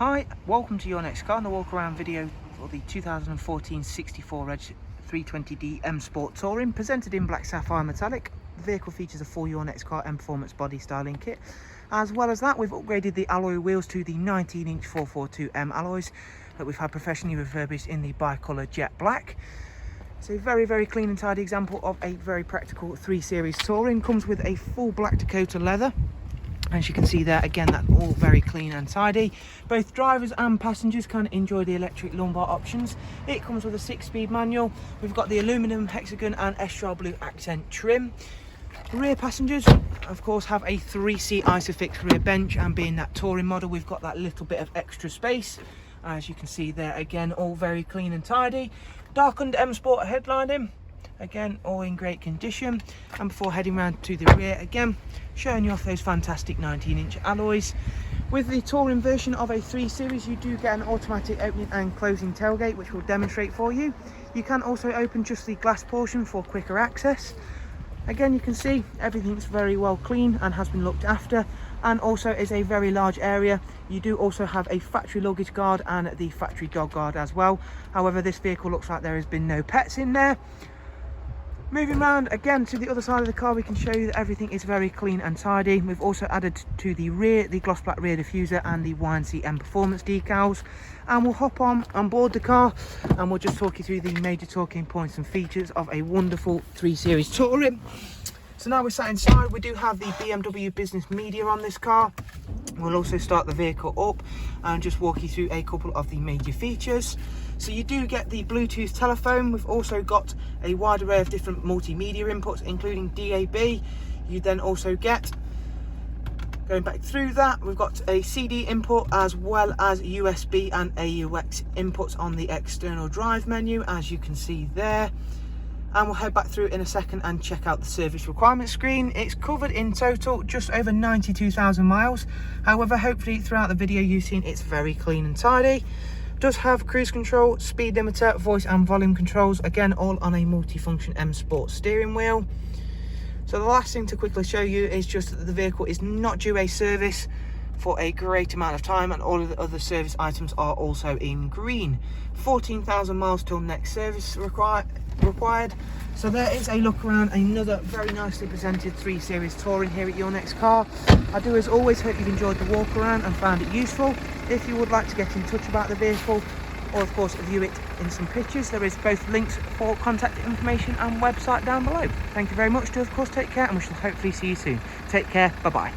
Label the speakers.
Speaker 1: Hi, welcome to your next car and a walk around video for the 2014 64 Reg 320D M Sport Touring, presented in black sapphire metallic. The vehicle features a full Your Next Car Mperformance body styling kit. As well as that, we've upgraded the alloy wheels to the 19-inch 442M alloys that we've had professionally refurbished in the bi-colour jet black. It's a very clean and tidy example of a very practical 3 Series Touring. Comes with a full black Dakota leather. As you can see there, again, that's all very clean and tidy. Both drivers and passengers can enjoy the electric lumbar options. It comes with a 6-speed manual. We've got the aluminium hexagon and estrel blue accent trim. Rear passengers, of course, have a 3-seat isofix rear bench, and being that touring model, we've got that little bit of extra space. As you can see there, again, all very clean and tidy. Darkened M Sport headlining. Again, all in great condition. And before heading round to the rear, again, showing you off those fantastic 19-inch alloys. With the touring version of a 3 Series, you do get an automatic opening and closing tailgate, which we'll demonstrate for you. You can also open just the glass portion for quicker access. Again, you can see everything's very well clean and has been looked after, and also is a very large area. You do also have a factory luggage guard and the factory dog guard as well. However, this vehicle looks like there has been no pets in there. Moving around again to the other side of the car, we can show you that everything is very clean and tidy. We've also added to the rear the gloss black rear diffuser and the YNC Mperformance decals. And we'll hop on board the car and we'll just talk you through the major talking points and features of a wonderful 3 Series Touring. So now we're sat inside, we do have the BMW business media on this car. We'll also start the vehicle up and just walk you through a couple of the major features. So you do get the Bluetooth telephone. We've also got a wide array of different multimedia inputs, including DAB. You then also get, going back through that, we've got a CD input as well as USB and AUX inputs on the external drive menu, as you can see there. And we'll head back through in a second and check out the service requirement screen. It's covered in total just over 92,000 miles. However, hopefully throughout the video you've seen it's very clean and tidy. Does have cruise control, speed limiter, voice and volume controls, again all on a multifunction M Sport steering wheel. So the last thing to quickly show you is just that the vehicle is not due a service for a great amount of time, and all of the other service items are also in green. 14,000 miles till next service required. So there is a look around another very nicely presented 3 Series Touring here at Your Next Car. I do, as always, hope you've enjoyed the walk around and found it useful. If you would like to get in touch about the vehicle, or of course view it in some pictures, there is both links for contact information and website down below. Thank you very much. Do of course take care, and we shall hopefully see you soon. Take care. Bye bye.